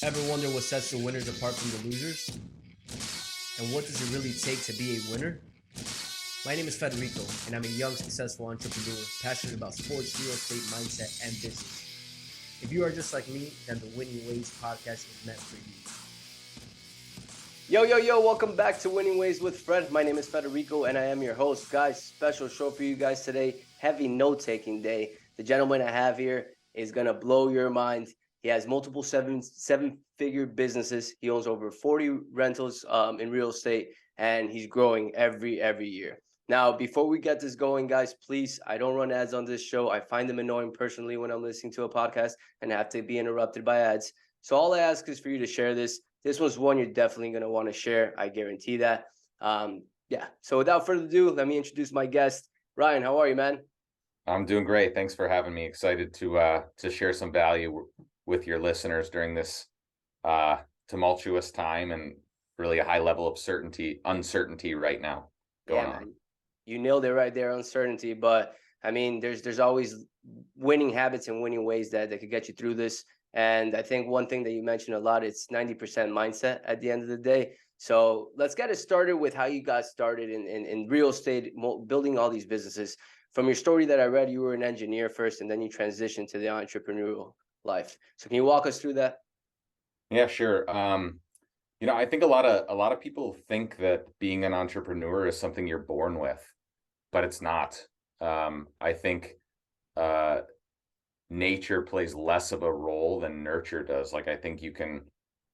Ever wonder what sets the winners apart from the losers? And what does it really take to be a winner? My name is Federico, and I'm a young, successful entrepreneur passionate about sports, real estate, mindset, and business. If you are just like me, then the Winning Ways podcast is meant for you. Yo, welcome back to Winning Ways with Fred. My name is Federico, and I am your host. Guys, special show for you guys today. Heavy note-taking day. The gentleman I have here is going to blow your mind. He has multiple seven-figure businesses. He owns over 40 rentals in real estate, and he's growing every year. Now, before we get this going, guys, please, I don't run ads on this show. I find them annoying personally when I'm listening to a podcast and have to be interrupted by ads. So all I ask is for you to share this. This was one you're definitely going to want to share. I guarantee that. So without further ado, let me introduce my guest. Ryan, how are you, man? I'm doing great. Thanks for having me. Excited to share some value with your listeners during this tumultuous time and really a high level of uncertainty right now going on. You nailed it right there, uncertainty. But I mean, there's always winning habits and winning ways that could get you through this. And I think one thing that you mentioned a lot, it's 90% mindset at the end of the day. So let's get it started with how you got started in real estate, building all these businesses. From your story that I read, you were an engineer first, and then you transitioned to the entrepreneurial life. So can you walk us through that? Yeah, sure. I think a lot of people think that being an entrepreneur is something you're born with, but it's not. I think nature plays less of a role than nurture does. Like, I think you can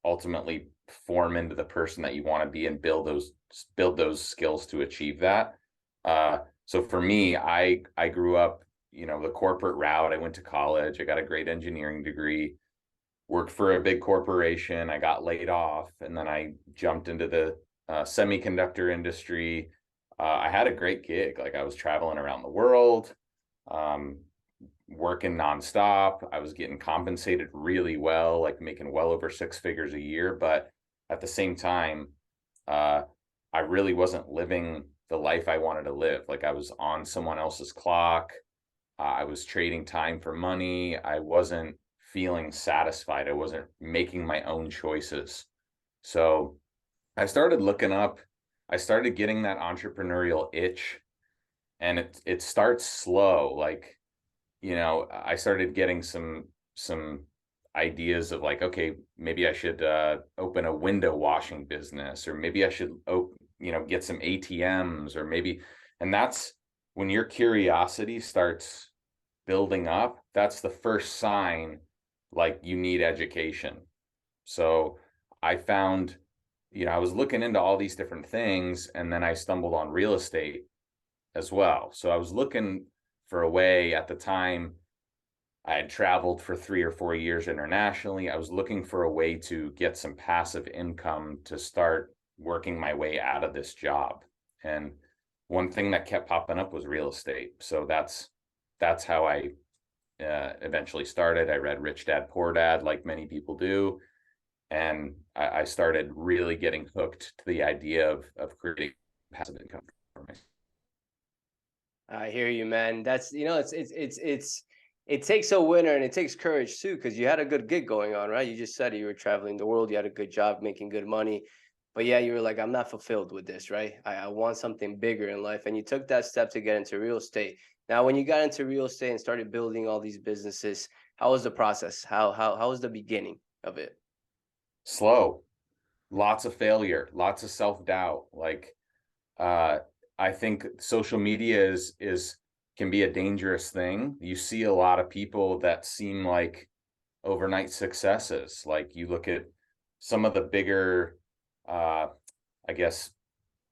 ultimately form into the person that you want to be and build those skills to achieve that. So for me, I grew up, the corporate route. I went to college. I got a great engineering degree, worked for a big corporation. I got laid off, and then I jumped into the semiconductor industry. I had a great gig. Like, I was traveling around the world, working nonstop. I was getting compensated really well, like making well over 6 figures a year. But at the same time, I really wasn't living the life I wanted to live. Like, I was on someone else's clock. I was trading time for money. I wasn't feeling satisfied. I wasn't making my own choices. So I started getting that entrepreneurial itch, and it starts slow. Like, I started getting some ideas of like, okay, maybe I should open a window washing business, or maybe I should get some ATMs, or maybe, and that's when your curiosity starts building up. That's the first sign, like, you need education. So I found, I was looking into all these different things, and then I stumbled on real estate as well. So I was looking for a way. At the time, I had traveled for 3 or 4 years internationally. I was looking for a way to get some passive income to start working my way out of this job. And one thing that kept popping up was real estate. So that's how I eventually started. I read Rich Dad, Poor Dad, like many people do. And I started really getting hooked to the idea of creating passive income for myself. I hear you, man. That's, it takes a winner, and it takes courage too, because you had a good gig going on, right? You just said you were traveling the world, you had a good job, making good money, but yeah, you were like, I'm not fulfilled with this, right? I want something bigger in life, and you took that step to get into real estate. Now, when you got into real estate and started building all these businesses, how was the process? How was the beginning of it? Slow, lots of failure, lots of self-doubt. Like, I think social media can be a dangerous thing. You see a lot of people that seem like overnight successes. Like, you look at some of the bigger, I guess,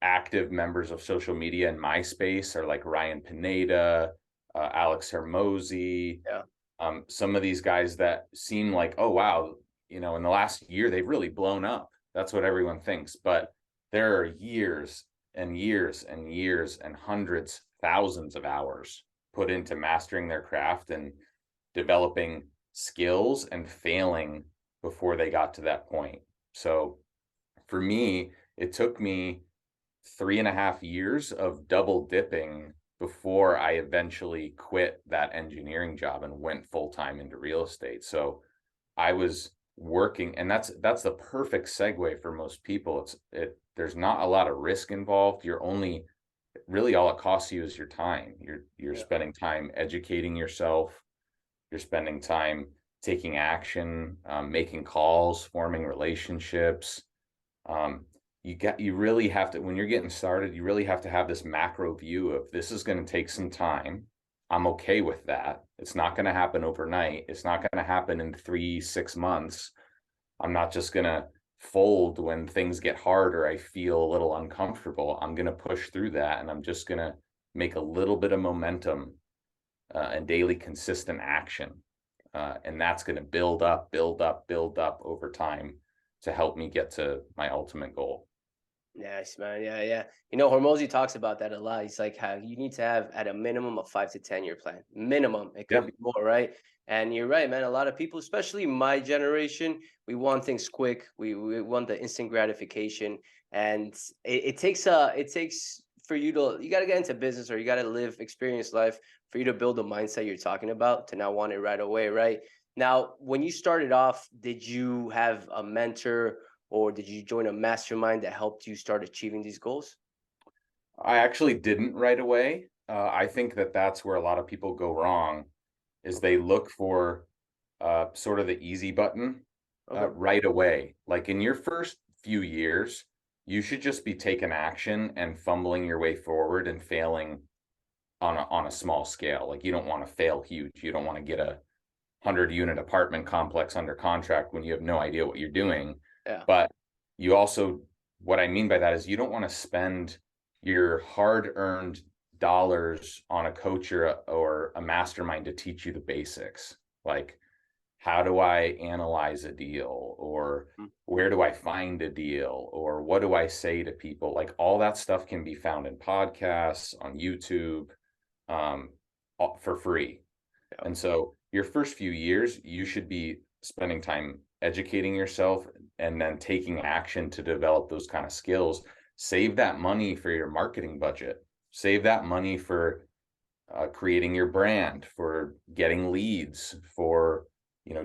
active members of social media in my space are like Ryan Pineda, Alex Hermosi. Yeah. Some of these guys that seem like, oh, wow, in the last year, they've really blown up. That's what everyone thinks. But there are years and years and years and hundreds, thousands of hours put into mastering their craft and developing skills and failing before they got to that point. So for me, it took me 3.5 years of double dipping before I eventually quit that engineering job and went full time into real estate. So I was working, and that's the perfect segue for most people. There's not a lot of risk involved. You're only really, all it costs you is your time. You're Yeah. spending time educating yourself. You're spending time taking action, making calls, forming relationships. Um, you really have to, when you're getting started, you really have to have this macro view of, this is going to take some time. I'm okay with that. It's not going to happen overnight. It's not going to happen in 3, 6 months. I'm not just going to fold when things get hard or I feel a little uncomfortable. I'm going to push through that, and I'm just going to make a little bit of momentum and daily consistent action. And that's going to build up, build up, build up over time to help me get to my ultimate goal. Nice, man. Yeah, yeah. You know, Hormozy talks about that a lot. He's like, how you need to have at a minimum a 5 to 10 year plan. Minimum. It could Yeah. be more, right? And you're right, man. A lot of people, especially my generation, we want things quick. We want the instant gratification. And it takes for you gotta get into business, or you gotta live, experience life for you to build the mindset you're talking about to not want it right away, right? Now, when you started off, did you have a mentor, or did you join a mastermind that helped you start achieving these goals? I actually didn't right away. I think that that's where a lot of people go wrong, is Okay. they look for sort of the easy button Okay. right away. Like in your first few years, you should just be taking action and fumbling your way forward and failing on a small scale. Like, you don't want to fail huge. You don't want to get a 100-unit apartment complex under contract when you have no idea what you're doing. Yeah. But you also, what I mean by that is, you don't want to spend your hard-earned dollars on a coach or a mastermind to teach you the basics. Like, how do I analyze a deal, or Mm. where do I find a deal, or what do I say to people? Like, all that stuff can be found in podcasts, on YouTube, um, for free. Yeah. And so your first few years, you should be spending time educating yourself and then taking action to develop those kind of skills. Save that money for your marketing budget. Save that money for creating your brand, for getting leads, for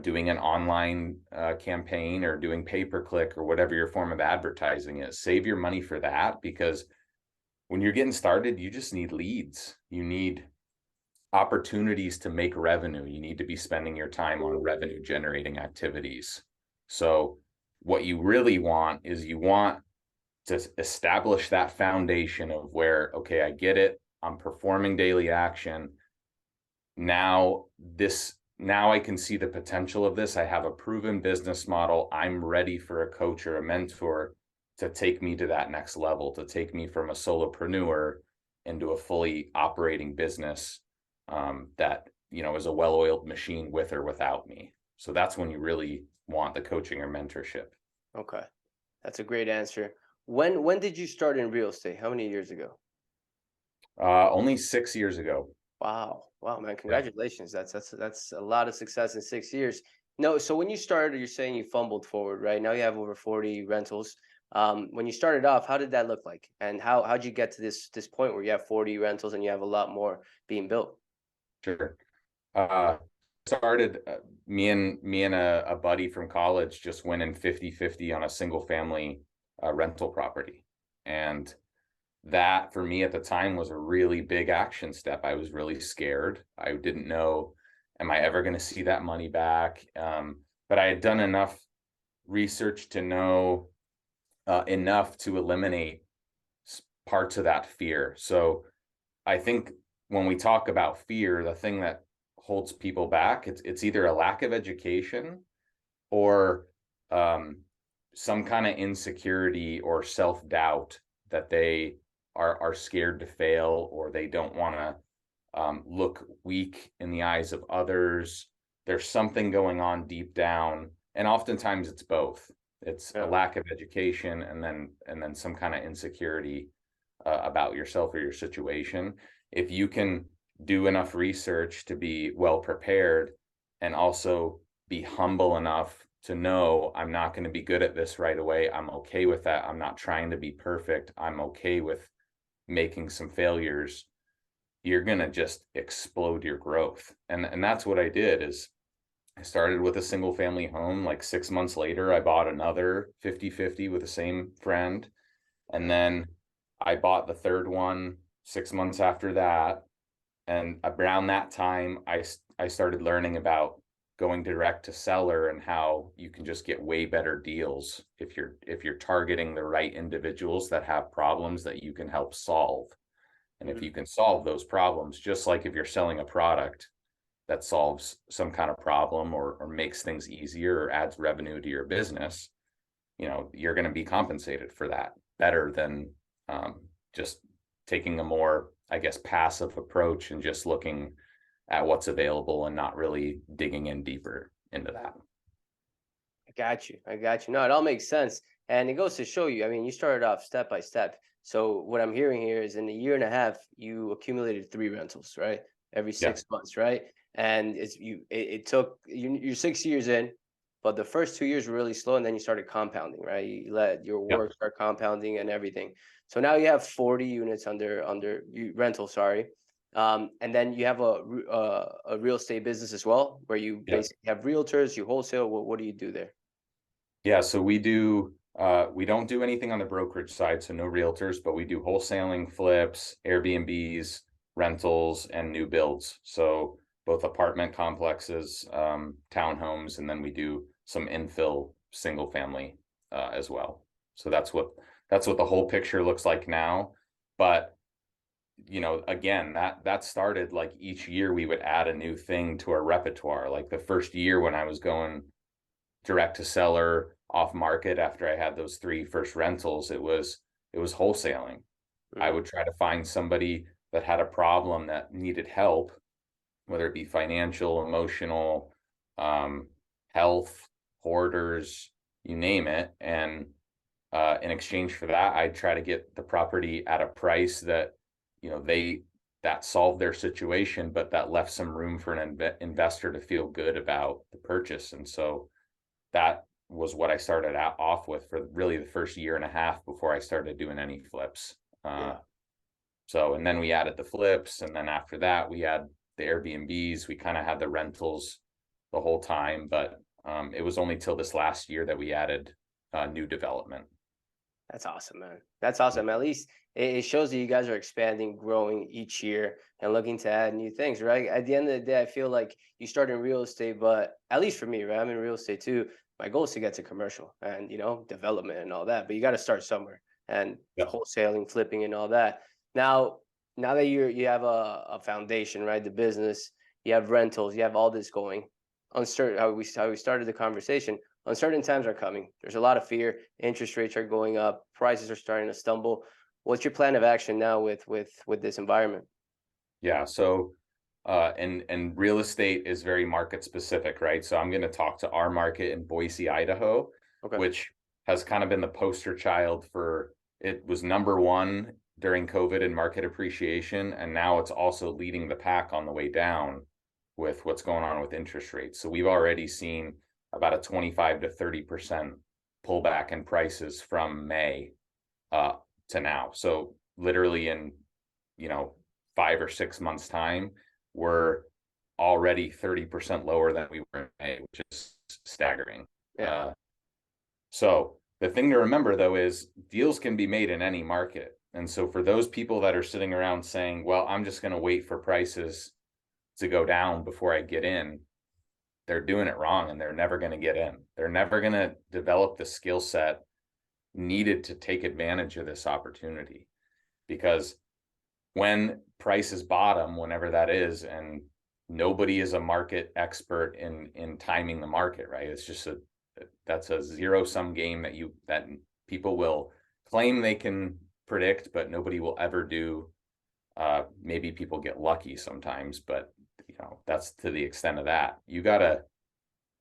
doing an online campaign, or doing pay-per-click, or whatever your form of advertising is. Save your money for that, because when you're getting started, you just need leads. You need opportunities to make revenue. You need to be spending your time on revenue generating activities. So what you really want is, you want to establish that foundation of where, okay, I get it. I'm performing daily action. Now I can see the potential of this. I have a proven business model. I'm ready for a coach or a mentor to take me to that next level, to take me from a solopreneur into a fully operating business that is a well-oiled machine, with or without me. So that's when you really want the coaching or mentorship. Okay. That's a great answer. When did you start in real estate? How many years ago? Only 6 years ago. Wow. Wow, man. Yeah. Congratulations. That's a lot of success in 6 years. No, so when you started, you're saying you fumbled forward, right? Now you have over 40 rentals. When you started off, how did that look like? And how'd you get to this point where you have 40 rentals and you have a lot more being built? Sure. Uh, started me and a buddy from college just went in 50-50 on a single family rental property. And that, for me at the time, was a really big action step. I was really scared. I didn't know, am I ever going to see that money back? But I had done enough research to know enough to eliminate parts of that fear. So I think when we talk about fear, the thing that holds people back, it's either a lack of education, or um, some kind of insecurity or self-doubt, that they are scared to fail, or they don't want to look weak in the eyes of others. There's something going on deep down, and oftentimes it's both. It's a Yeah. lack of education, and then some kind of insecurity about yourself or your situation. If you can do enough research to be well prepared, and also be humble enough to know, I'm not going to be good at this right away. I'm okay with that. I'm not trying to be perfect. I'm okay with making some failures. You're going to just explode your growth. And that's what I did. Is I started with a single family home. Like 6 months later, I bought another 50-50 with the same friend. And then I bought the third one 6 months after that. And around that time, I started learning about going direct to seller and how you can just get way better deals if you're targeting the right individuals that have problems that you can help solve. And if Mhm. you can solve those problems, just like if you're selling a product that solves some kind of problem or makes things easier or adds revenue to your business, you're going to be compensated for that better than just taking a more, I guess, passive approach and just looking at what's available and not really digging in deeper into that. I got you. I got you. No, it all makes sense. And it goes to show you, I mean, you started off step by step. So what I'm hearing here is in a year and a half, you accumulated 3 rentals, right? Every Yeah. 6 months, right? And it took you're 6 years in, but the first 2 years were really slow, and then you started compounding, right? You let your Yeah. work start compounding and everything. So now you have 40 units under you rental, sorry. And then you have a real estate business as well, where you Yeah. basically have realtors, you wholesale. What do you do there? Yeah. So we don't do anything on the brokerage side. So no realtors, but we do wholesaling, flips, Airbnbs, rentals, and new builds. So both apartment complexes, townhomes, and then we do some infill single family as well. So that's what the whole picture looks like now. But again, that started like each year we would add a new thing to our repertoire. Like the first year when I was going direct to seller off market after I had those three first rentals, it was wholesaling. I Mhm. would try to find somebody that had a problem that needed help, whether it be financial, emotional, um, health, hoarders, you name it. And in exchange for that, I'd try to get the property at a price that, they that solved their situation, but that left some room for an investor to feel good about the purchase. And so that was what I started out off with for really the first year and a half before I started doing any flips. Uh, Yeah, so, and then we added the flips, and then after that, we had the Airbnbs. We kind of had the rentals the whole time, but it was only till this last year that we added new development. that's awesome, man. That's awesome. At least it shows that you guys are expanding, growing each year, and looking to add new things, right? At the end of the day, I feel like you start in real estate, but at least for me, right? I'm in real estate too. My goal is to get to commercial and development and all that. But you got to start somewhere, and Yeah. wholesaling, flipping, and all that. Now, now that you have a foundation, right? The business, you have rentals, you have all this going. Uncertain how we started the conversation. Uncertain times are coming. There's a lot of fear. Interest rates are going up. Prices are starting to stumble. What's your plan of action now with this environment? Yeah. So, and real estate is very market specific, right? So I'm going to talk to our market in Boise, Idaho, Okay. which has kind of been the poster child for it was number one during COVID in market appreciation. And now it's also leading the pack on the way down with what's going on with interest rates. So we've already seen about a 25 to 30% pullback in prices from May uh, to now. So literally in, you know, 5 or 6 months time, we're already 30% lower than we were in May, which is staggering. Yeah. Uh, so the thing to remember though is deals can be made in any market. And so for those people that are sitting around saying, well, I'm just going to wait for prices to go down before I get in, they're doing it wrong and they're never going to get in. They're never going to develop the skill set needed to take advantage of this opportunity because when prices bottom, whenever that is, and nobody is a market expert in timing the market, right? It's just that's a zero sum game that people will claim they can predict, but nobody will ever do. Maybe people get lucky sometimes, but that's to the extent of that.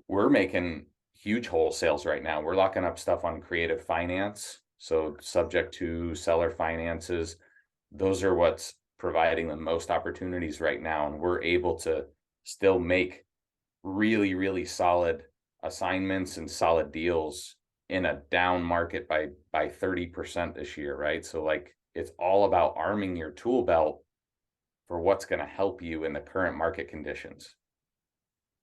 We're making huge wholesales right now. We're locking up stuff on creative finance, so subject to seller finances. Those are what's providing the most opportunities right now, and we're able to still make really, really solid assignments and solid deals in a down market by 30% this year, right? So like it's all about arming your tool belt for what's going to help you in the current market conditions.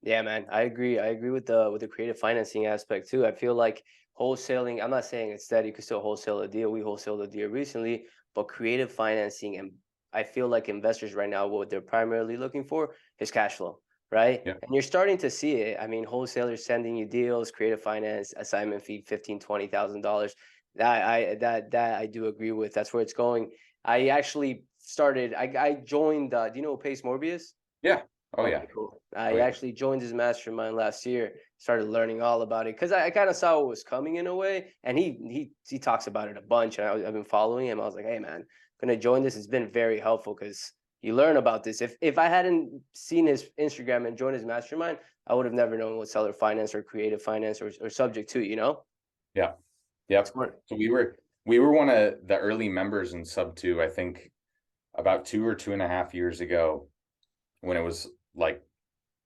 Yeah, man, I agree. I agree with the creative financing aspect too. I feel like wholesaling, I'm not saying it's that you can still wholesale a deal. We wholesaled a deal recently, but creative financing, and I feel like investors right now, what they're primarily looking for is cash flow, right? Yeah. And you're starting to see it. I mean, wholesalers sending you deals, creative finance, assignment fee, 15, $20,000. That I do agree with. That's where it's going. I actually started, I joined do you know who Pace Morbius? Yeah. Oh yeah. Okay, cool. Oh I yeah. actually joined his mastermind last year, started learning all about it because I kind of saw what was coming in a way, and he talks about it a bunch, and I've been following him. I was like, hey man, I'm gonna join this. It's been very helpful because you learn about this. If I hadn't seen his Instagram and joined his mastermind, I would have never known what seller finance or creative finance or subject to, you know? Yeah. Yep. Smart. So we were one of the early members in Sub 2, I think about 2 or 2.5 years ago, when it was like,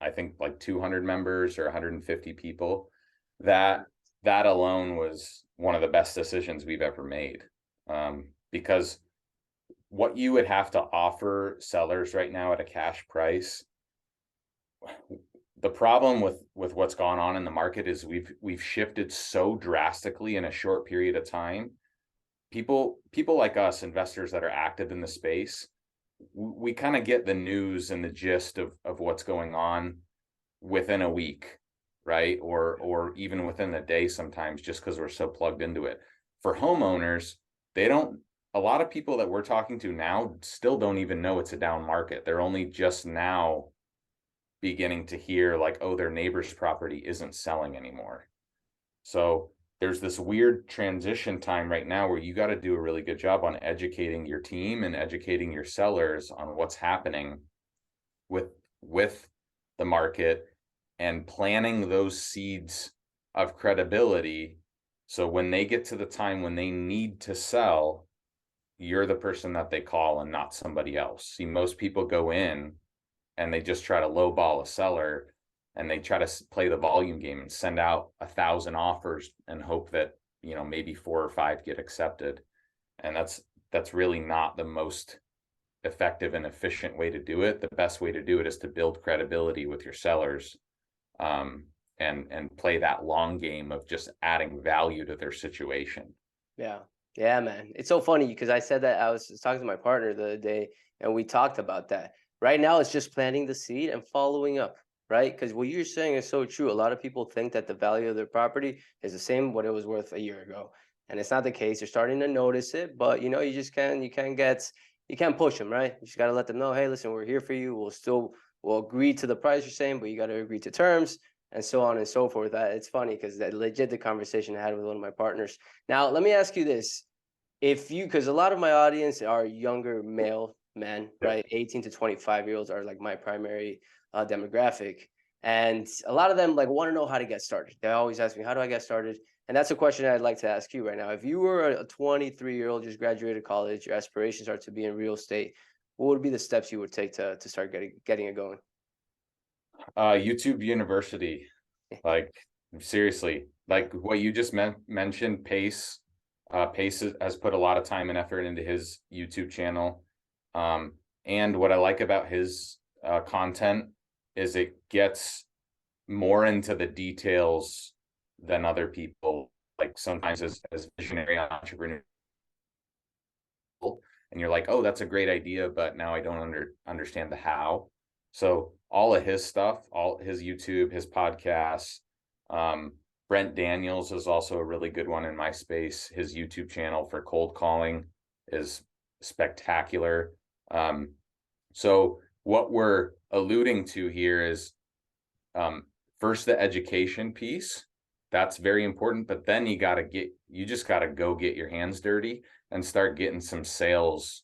I think like 200 members or 150 people. That that alone was one of the best decisions we've ever made. Because what you would have to offer sellers right now at a cash price, the problem with what's gone on in the market is we've shifted so drastically in a short period of time. People like us, investors that are active in the space, we kind of get the news and the gist of what's going on within a week, right? Or even within a day sometimes, just because we're so plugged into it. For homeowners, they don't, a lot of people that we're talking to now still don't even know it's a down market. They're only just now beginning to hear like, oh, their neighbor's property isn't selling anymore. So there's this weird transition time right now where you got to do a really good job on educating your team and educating your sellers on what's happening with with the market, and planting those seeds of credibility, so when they get to the time when they need to sell, you're the person that they call and not somebody else. See, most people go in and they just try to lowball a seller, and they try to play the volume game and send out 1,000 offers and hope that, maybe 4 or 5 get accepted. And that's really not the most effective and efficient way to do it. The best way to do it is to build credibility with your sellers, um, and play that long game of just adding value to their situation. Yeah. Yeah, man. It's so funny because I said that I was talking to my partner the other day and we talked about that. Right now, it's just planting the seed and following up, right? Because what you're saying is so true. A lot of people think that the value of their property is the same what it was worth a year ago. And it's not the case. You're starting to notice it, but you just you can't push them, right? You just got to let them know, hey, listen, we're here for you. We'll agree to the price you're saying, but you got to agree to terms and so on and so forth. That it's funny because that legit the conversation I had with one of my partners. Now, let me ask you this. If you, because a lot of my audience are younger male men, Yep. right? 18 to 25-year-olds are like my primary demographic. And a lot of them like want to know how to get started. They always ask me, how do I get started? And that's a question I'd like to ask you right now. If you were a 23-year-old, just graduated college, your aspirations are to be in real estate, what would be the steps you would take to start getting it going? YouTube University, like, seriously, like what you just mentioned, Pace. Pace has put a lot of time and effort into his YouTube channel. And what I like about his content is it gets more into the details than other people. Like sometimes as visionary entrepreneurs, and you're like, oh, that's a great idea, but now I don't understand the how. So all of his stuff, all his YouTube, his podcasts, Brent Daniels is also a really good one in my space. His YouTube channel for cold calling is spectacular. So what we're alluding to here is, first, the education piece. That's very important, but then you just got to go get your hands dirty and start getting some sales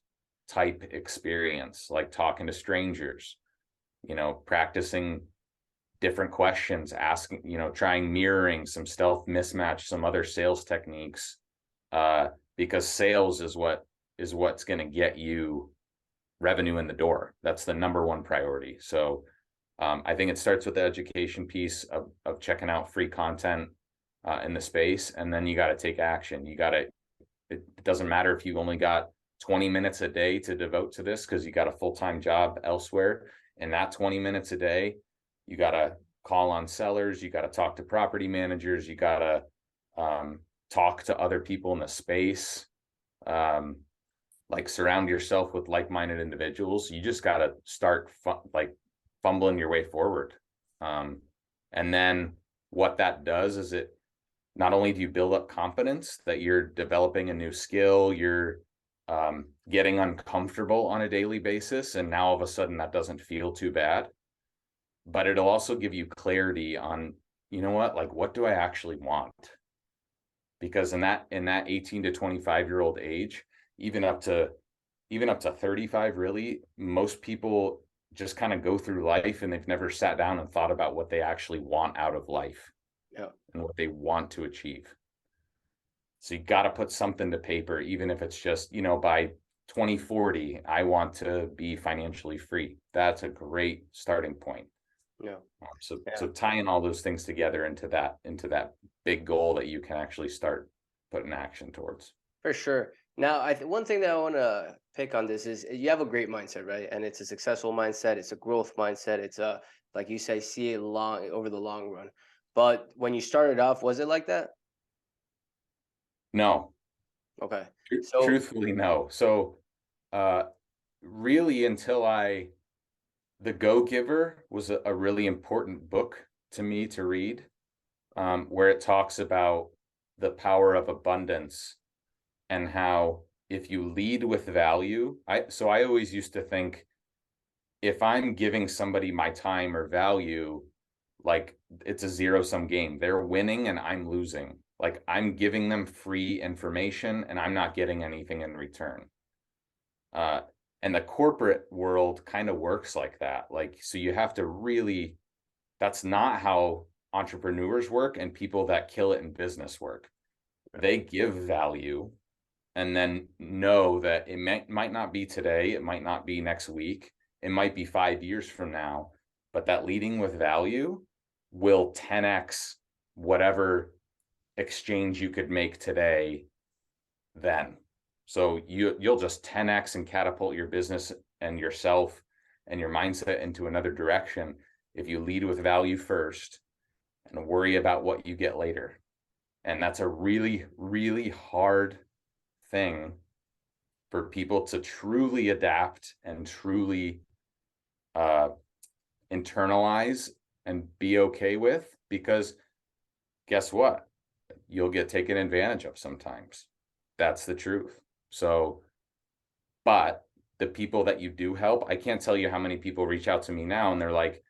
type experience, like talking to strangers, practicing different questions, asking, trying mirroring some stealth mismatch, some other sales techniques, because sales is what's going to get you revenue in the door. That's the number one priority. So I think it starts with the education piece of checking out free content in the space, and then you got to take action. It doesn't matter if you only got 20 minutes a day to devote to this because you got a full-time job elsewhere. And that 20 minutes a day, you got to call on sellers, you got to talk to property managers, you got to talk to other people in the space, like surround yourself with like-minded individuals. You just got to start like fumbling your way forward. And then what that does is it not only do you build up confidence that you're developing a new skill, you're getting uncomfortable on a daily basis, and now all of a sudden that doesn't feel too bad, but it'll also give you clarity on, you know what, like, what do I actually want? Because in that 18 to 25-year-old age, even up to 35, really, most people just kind of go through life and they've never sat down and thought about what they actually want out of life. Yeah. And what they want to achieve. So you got to put something to paper, even if it's just, you know, by 2040, I want to be financially free. That's a great starting point. Yeah. So tying all those things together into that big goal that you can actually start putting action towards. For sure. Now, one thing that I want to pick on this is you have a great mindset, right? And it's a successful mindset. It's a growth mindset. It's a, like you say, see it long over the long run. But when you started off, was it like that? No. Okay. So truthfully, no. So, really, until The Go-Giver was a really important book to me to read, where it talks about the power of abundance and how if you lead with value, I always used to think, if I'm giving somebody my time or value, like, it's a zero-sum game. They're winning and I'm losing. Like, I'm giving them free information and I'm not getting anything in return. And the corporate world kind of works like that. Like, so you have to really, that's not how entrepreneurs work and people that kill it in business work. They give value and then know that it might not be today, it might not be next week, it might be 5 years from now, but that leading with value will 10x whatever exchange you could make today then. So you'll just 10x and catapult your business and yourself and your mindset into another direction if you lead with value first and worry about what you get later. And that's a really, really hard thing for people to truly adapt and truly internalize and be okay with, because guess what? You'll get taken advantage of sometimes. That's the truth. So, but the people that you do help, I can't tell you how many people reach out to me now and they're like,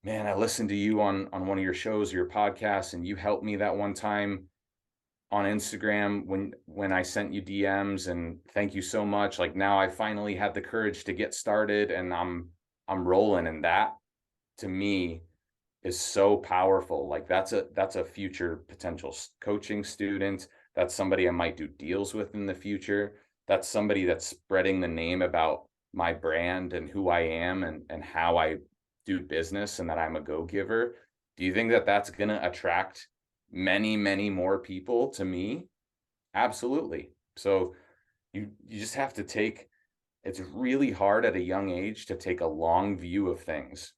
man, I listened to you on one of your shows, your podcasts, and you helped me that one time on Instagram when I sent you DMs, and thank you so much. Like, now I finally had the courage to get started and I'm rolling. And that, to me, is so powerful. Like, that's a future potential coaching student. That's somebody I might do deals with in the future. That's somebody that's spreading the name about my brand and who I am and how I do business and that I'm a go-giver. Do you think that that's going to attract many, many more people to me? Absolutely. So you just have to it's really hard at a young age to take a long view of things.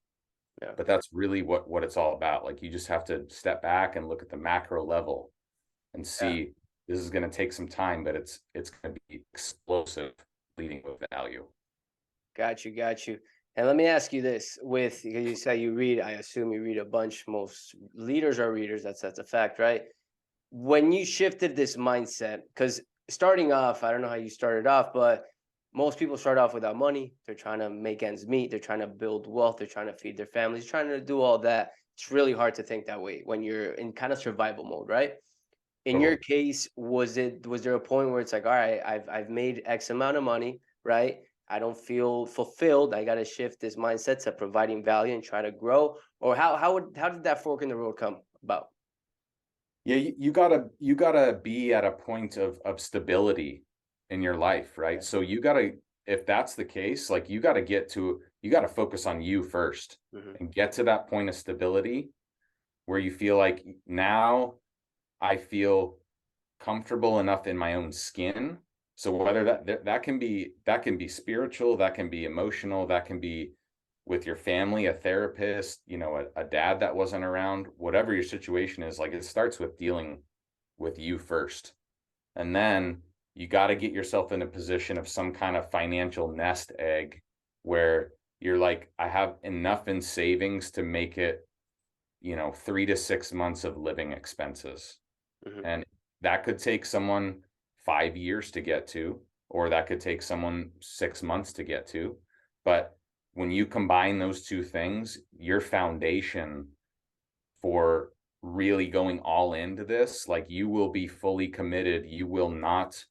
Yeah. But that's really what it's all about. Like, you just have to step back and look at the macro level and see, this is going to take some time, but it's going to be explosive, leading with value. Got you. And let me ask you this: with, you say you read, I assume you read a bunch. Most leaders are readers. That's a fact, right? When you shifted this mindset, because starting off, I don't know how you started off, but most people start off without money. They're trying to make ends meet. They're trying to build wealth. They're trying to feed their families, trying to do all that. It's really hard to think that way when you're in kind of survival mode, right? In your case, was there a point where it's like, all right, I've made X amount of money, right? I don't feel fulfilled. I got to shift this mindset to providing value and try to grow. Or how did that fork in the road come about? Yeah, you gotta be at a point of stability in your life, right? So you gotta, if that's the case, like, you gotta focus on you first and get to that point of stability where you feel like, now I feel comfortable enough in my own skin. So whether that can be spiritual, that can be emotional, that can be with your family, a therapist, a dad that wasn't around, whatever your situation is, like it starts with dealing with you first. And then you got to get yourself in a position of some kind of financial nest egg where you're like, I have enough in savings to make it, 3 to 6 months of living expenses. Hmm. And that could take someone 5 years to get to, or that could take someone 6 months to get to. But when you combine those two things, your foundation for really going all into this, like you will be fully committed. You will not,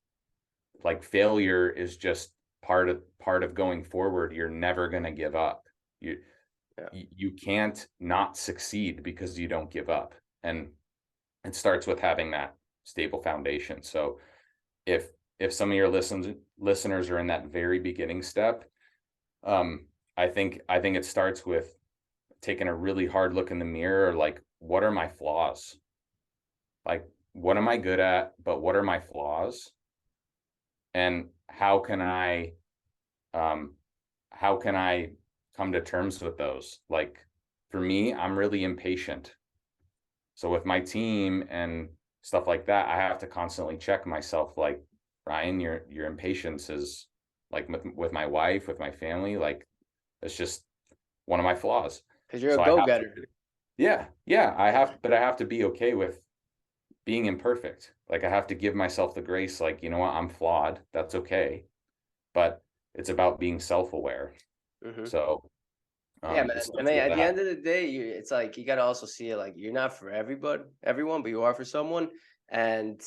like, failure is just part of going forward. You're never going to give up. You Yeah. you can't not succeed because you don't give up. And it starts with having that stable foundation. So if some of your listeners are in that very beginning step, um, I think it starts with taking a really hard look in the mirror. Like, what are my flaws? Like, what am I good at? But what are my flaws? And um, how can I come to terms with those? Like, for me, I'm really impatient. So with my team and stuff like that, I have to constantly check myself. Like, Ryan, your impatience is, like, with my wife, with my family, like, it's just one of my flaws. Because you're a So I have to, go-getter. yeah, but I have to be okay with being imperfect. Like, I have to give myself the grace, like, you know what, I'm flawed. That's okay. But it's about being self-aware. Hmm. So Yeah, it man. I starts mean, with at the that. end of the day, it's like you gotta also see it like you're not for everyone, but you are for someone. And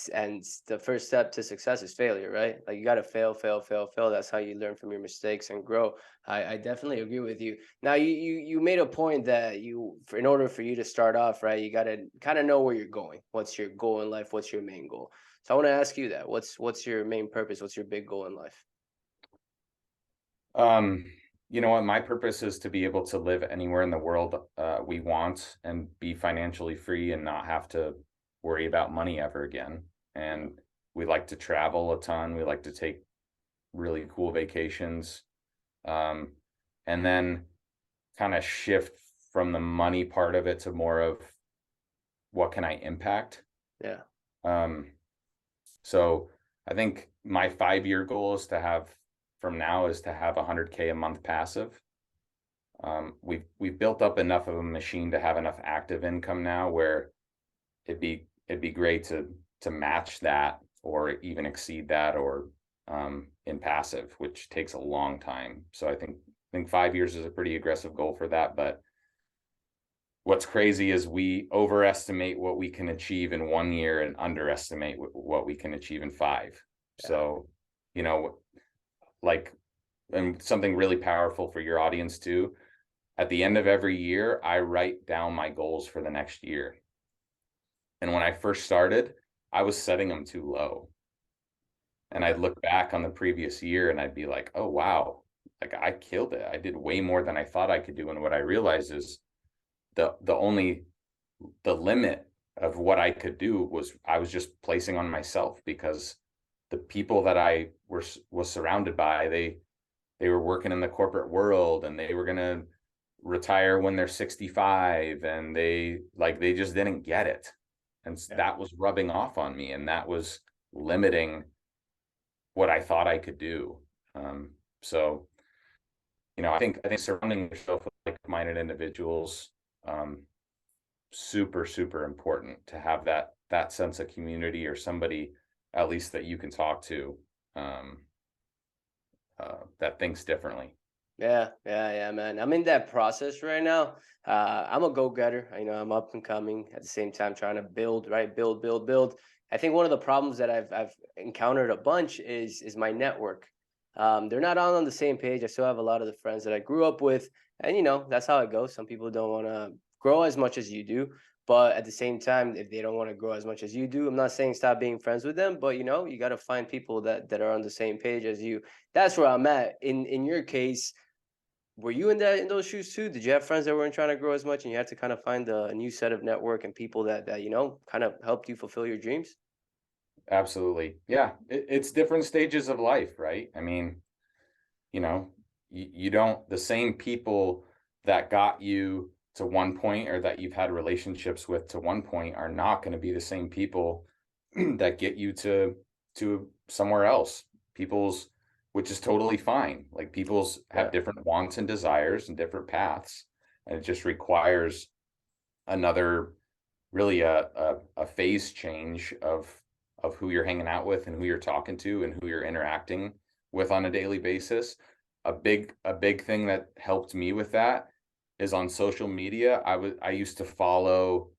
the first step to success is failure, right? Like you gotta fail, fail, fail, fail. That's how you learn from your mistakes and grow. I definitely agree with you. Now, you made a point that in order for you to start off, right, you gotta kind of know where you're going. What's your goal in life? What's your main goal? So I want to ask you that. What's your main purpose? What's your big goal in life? Um, you know what? My purpose is to be able to live anywhere in the world we want and be financially free and not have to worry about money ever again. Yeah. And we like to travel a ton. We like to take really cool vacations. Um, and then kind of shift from the money part of it to more of what can I impact? Yeah. Um, so I think my 5 year goal is to have from now is to have 100K a month passive. We've built up enough of a machine to have enough active income now where it'd be great to match that or even exceed that, or in passive, which takes a long time. So I think 5 years is a pretty aggressive goal for that. But what's crazy is we overestimate what we can achieve in 1 year and underestimate what we can achieve in five. Yeah. So, you know, like, and something really powerful for your audience too. At the end of every year, I write down my goals for the next year. And when I first started, I was setting them too low. And Okay. I'd look back on the previous year and I'd be like, oh, wow, like I killed it. I did way more than I thought I could do. And what I realized is the limit of what I could do was I was just placing on myself, because the people that I was surrounded by, they were working in the corporate world and they were going to retire when they're 65, and they just didn't get it. And Yeah. that was rubbing off on me, and that was limiting what I thought I could do. So, I think surrounding yourself with like-minded individuals, um, super, super important to have that sense of community, or somebody at least that you can talk to, um, that thinks differently. Yeah, yeah, yeah, man. I'm in that process right now. I'm a go-getter. I'm up and coming at the same time trying to build, right? Build, build, build. I think one of the problems that I've encountered a bunch is my network. They're not all on the same page. I still have a lot of the friends that I grew up with, and that's how it goes. Some people don't want to grow as much as you do, but at the same time, if they don't want to grow as much as you do, I'm not saying stop being friends with them, but you got to find people that are on the same page as you. That's where I'm at. In your case, were you in those shoes too? Did you have friends that weren't trying to grow as much, and you had to kind of find a new set of network and people that kind of helped you fulfill your dreams? Absolutely. Yeah. It's different stages of life, right? I mean, you know, you don't, the same people. that got you to one point, or that you've had relationships with to one point, are not going to be the same people that get you to somewhere else. People's, which is totally fine. Like, people's Yeah. have different wants and desires and different paths, and it just requires another, really a phase change of who you're hanging out with and who you're talking to and who you're interacting with on a daily basis. A big thing that helped me with that is on social media. I used to follow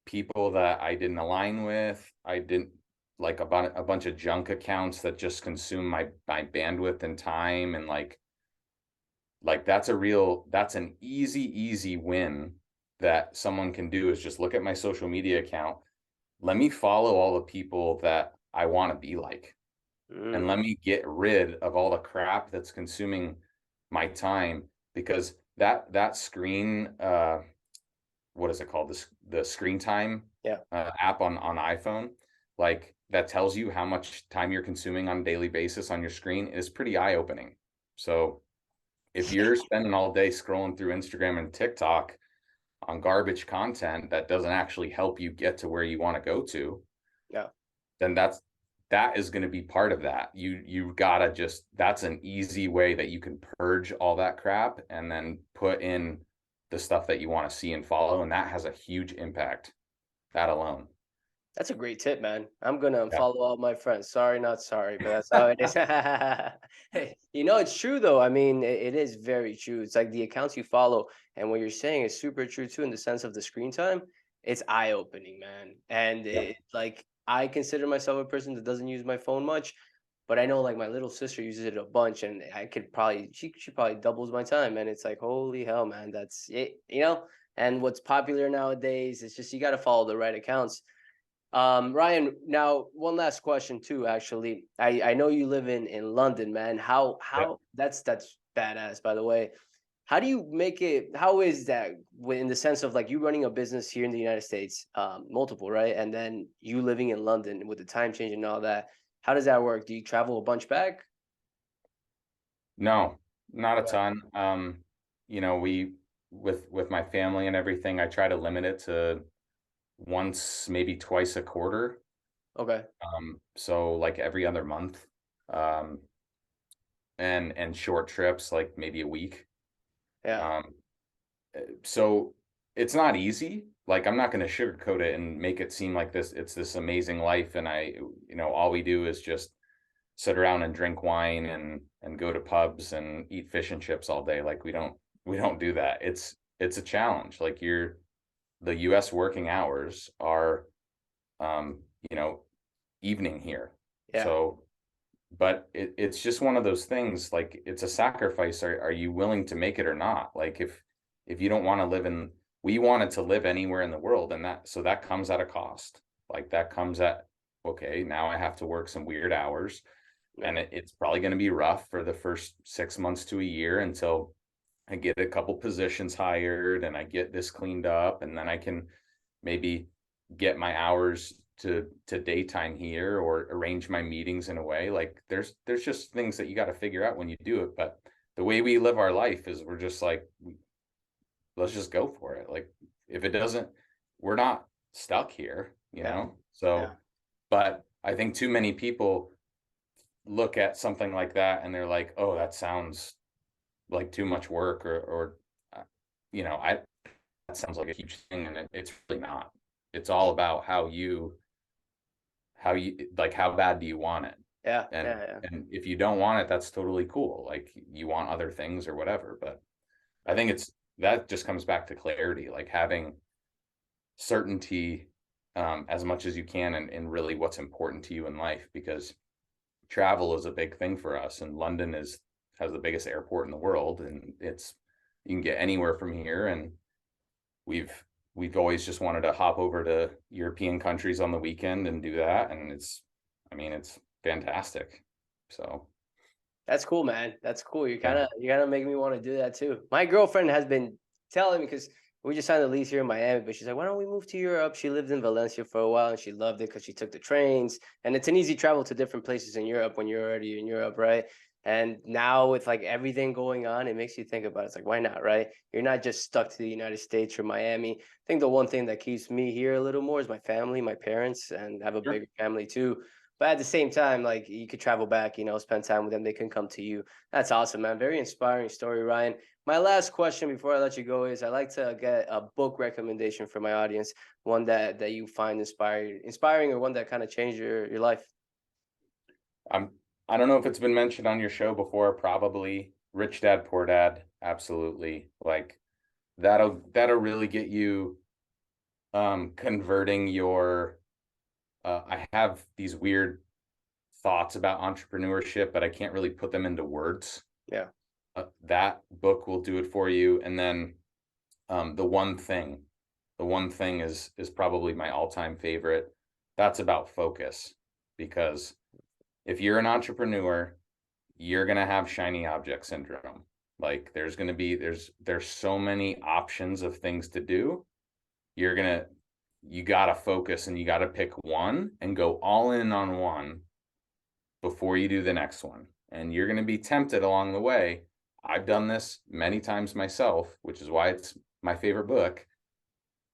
people that I didn't align with. I didn't like a bunch of junk accounts that just consume my bandwidth and time. And like that's an easy win that someone can do, is just look at my social media account. Let me follow all the people that I want to be like, and Mm. let me get rid of all the crap that's consuming my time. Because that screen, what is it called, the screen time Yeah. app on iPhone, like, that tells you how much time you're consuming on a daily basis on your screen, is pretty eye-opening. So if you're spending all day scrolling through Instagram and TikTok on garbage content that doesn't actually help you get to where you want to go to, Yeah. then that is going to be part of that. You gotta just, that's an easy way that you can purge all that crap and then put in the stuff that you want to see and follow, and that has a huge impact, that alone. That's a great tip, man. I'm gonna Yeah. unfollow all my friends. Sorry, not sorry, but that's how it is. Hey, it's true though. I mean, it is very true. It's like the accounts you follow, and what you're saying is super true too, in the sense of the screen time. It's eye opening, man. And Yeah. like, I consider myself a person that doesn't use my phone much, but I know like my little sister uses it a bunch, and I could probably she probably doubles my time, and it's like, holy hell, man, that's it. And what's popular nowadays is just you got to follow the right accounts. Ryan, now one last question too. Actually, I know you live in London, man. Yeah. How that's badass, by the way. How do you make it? How is that in the sense of like you running a business here in the United States, multiple, right? And then you living in London with the time change and all that. How does that work? Do you travel a bunch back? No, not a Okay. ton. We, with my family and everything, I try to limit it to once, maybe twice a quarter. Okay. So like every other month. Um, and short trips, like maybe a week. Yeah. Um, so it's not easy. Like, I'm not going to sugarcoat it and make it seem like it's this amazing life, and all we do is just sit around and drink wine and go to pubs and eat fish and chips all day. Like, we don't do that. It's a challenge. Like, the US working hours are, um, you know, evening here. Yeah. So, but it's just one of those things. Like, it's a sacrifice. Are you willing to make it or not? Like, if you don't want to live in, we wanted to live anywhere in the world, and that comes at a cost. Like, that comes at, okay, now I have to work some weird hours, Yeah. and it's probably going to be rough for the first 6 months to a year until I get a couple positions hired and I get this cleaned up, and then I can maybe get my hours to daytime here, or arrange my meetings in a way. Like, there's just things that you got to figure out when you do it. But the way we live our life is, we're just like, let's just go for it. Like, if it doesn't, we're not stuck here, you Yeah. know? Yeah. So, but I think too many people look at something like that and they're like, oh, that sounds like too much work, or uh, I that sounds like a huge thing, and it's really not. It's all about how you like, how bad do you want it? Yeah. and Yeah. Yeah. and if you don't want it, that's totally cool. Like, you want other things or whatever. But I Yeah. think that just comes back to clarity, like having certainty, as much as you can, and really what's important to you in life. Because travel is a big thing for us, and London has the biggest airport in the world, and you can get anywhere from here. And we've we've always just wanted to hop over to European countries on the weekend and do that, and it's fantastic. So That's cool, man. That's cool. You yeah. kind of you kind of make me want to do that too. My girlfriend has been telling me, because we just signed a lease here in Miami, but she's like, "Why don't we move to Europe?" She lived in Valencia for a while and she loved it because she took the trains, and it's an easy travel to different places in Europe when you're already in Europe, right? And now with like everything going on, it makes you think about it. It's like, why not, right? You're not just stuck to the United States or Miami. I think the one thing that keeps me here a little more is my family, my parents, and I have a Sure. bigger family too. But at the same time, like you could travel back, spend time with them. They can come to you. That's awesome, man. Very inspiring story, Ryan. My last question before I let you go is I like to get a book recommendation for my audience, one that you find inspiring, or one that kind of changed your life. I'm I don't know if it's been mentioned on your show before, probably Rich Dad Poor Dad. Absolutely. Like that'll really get you converting your I have these weird thoughts about entrepreneurship, but I can't really put them into words. Yeah. That book will do it for you. And then the one thing, is probably my all-time favorite. That's about focus, because if you're an entrepreneur, you're gonna have shiny object syndrome. Like there's so many options of things to do. You gotta focus and you gotta pick one and go all in on one before you do the next one. And you're gonna be tempted along the way. I've done this many times myself, which is why it's my favorite book.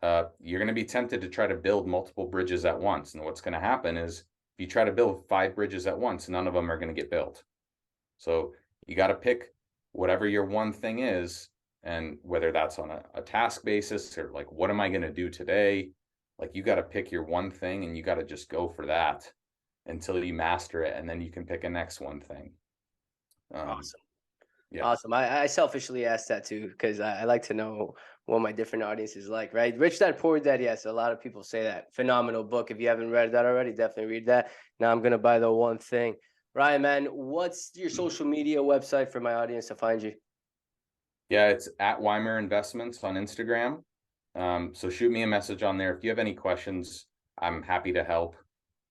You're going to be tempted to try to build multiple bridges at once. And what's going to happen is if you try to build 5 bridges at once, none of them are going to get built. So you got to pick whatever your one thing is, and whether that's on a task basis or like, what am I going to do today? Like you got to pick your one thing and you got to just go for that until you master it. And then you can pick a next one thing. Awesome. Yeah. Awesome. I selfishly asked that too because I like to know what my different audiences like, right? Rich Dad Poor Dad, yes. A lot of people say that. Phenomenal book. If you haven't read that already, definitely read that. Now I'm gonna buy the one thing. Ryan, man, what's your social media website for my audience to find you? Yeah, it's at Weimer Investments on Instagram. So shoot me a message on there. If you have any questions, I'm happy to help.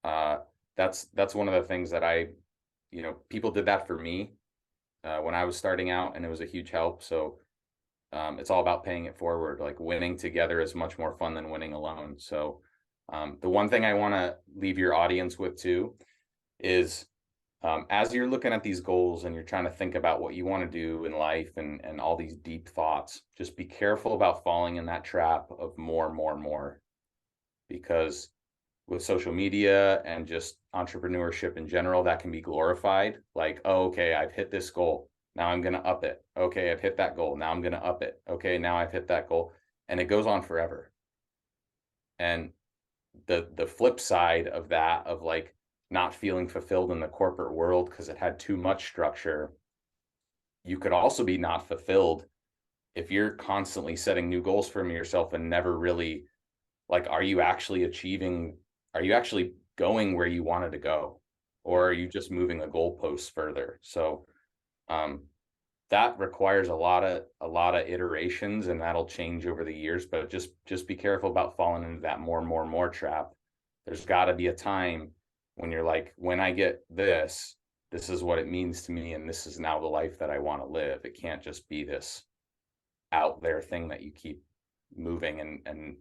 Uh, that's one of the things that people did that for me when I was starting out, and it was a huge help. So it's all about paying it forward. Like winning together is much more fun than winning alone. So the one thing I want to leave your audience with too is as you're looking at these goals and you're trying to think about what you want to do in life and all these deep thoughts, just be careful about falling in that trap of more, more, more. Because with social media and just entrepreneurship in general, that can be glorified. Like, oh, okay, I've hit this goal. Now I'm going to up it. Okay, I've hit that goal. Now I'm going to up it. Okay, now I've hit that goal. And it goes on forever. And the flip side of that, of like not feeling fulfilled in the corporate world because it had too much structure, you could also be not fulfilled if you're constantly setting new goals for yourself and never really, like, are you actually going where you wanted to go, or are you just moving the goalposts further? So that requires a lot of iterations, and that'll change over the years. But just be careful about falling into that more and more and more trap. There's got to be a time when you're like, when I get this is what it means to me, and this is now the life that I want to live. It can't just be this out there thing that you keep moving, and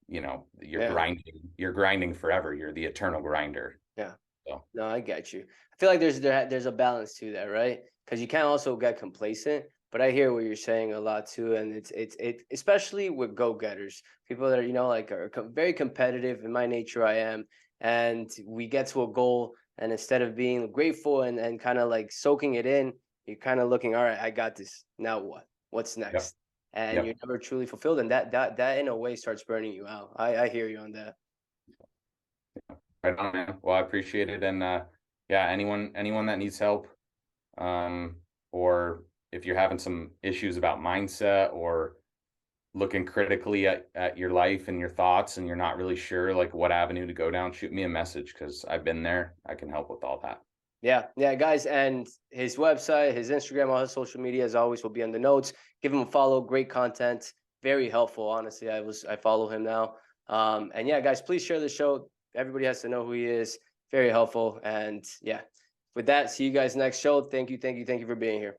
Yeah. you're grinding forever. You're the eternal grinder. Yeah. So No, I get you. I feel like there's a balance to that, right? Because you can't also get complacent. But I hear what you're saying a lot too, and it especially with go getters, people that are like are very competitive. In my nature, I am, and we get to a goal, and instead of being grateful and kind of like soaking it in, you're kind of looking, all right, I got this. Now what? What's yep, next? And you're yep. never truly fulfilled, and that in a way starts burning you out. I hear you on that. Right on, man. Well, I appreciate it. And yeah, anyone that needs help, um, or if you're having some issues about mindset or looking critically at your life and your thoughts and you're not really sure like what avenue to go down, shoot me a message, because I've been there. I can help with all that. Yeah, yeah, guys, and his website, his Instagram, all his social media, as always, will be on the notes. Give him a follow. Great content, very helpful. Honestly, I follow him now. And yeah, guys, please share the show. Everybody has to know who he is. Very helpful. And yeah, with that, see you guys next show. Thank you, thank you, thank you for being here.